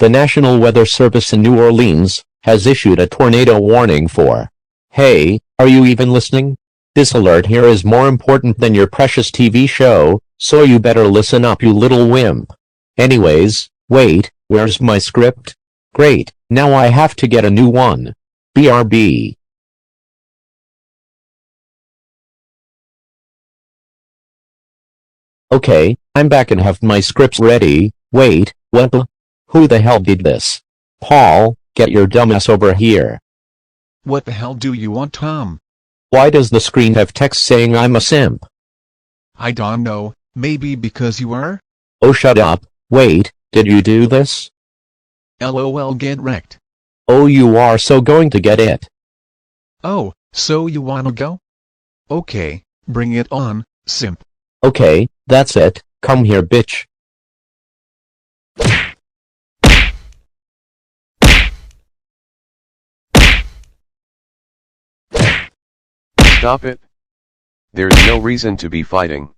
The National Weather Service in New Orleans has issued a tornado warning for. Hey, are you even listening? This alert here is more important than your precious TV show, so you better listen up, you little wimp. Anyways, wait, where's my script? Great, now I have to get a new one. BRB. Okay, I'm back and have my scripts ready. Wait, what the? Who the hell did this? Paul, get your dumbass over here. What the hell do you want, Tom? Why does the screen have text saying I'm a simp? I don't know, maybe because you are? Oh, shut up. Wait, did you do this? LOL, get wrecked. Oh, you are so going to get it. Oh, so you wanna go? Okay, bring it on, simp. Okay, that's it. Come here, bitch. Stop it. There's no reason to be fighting.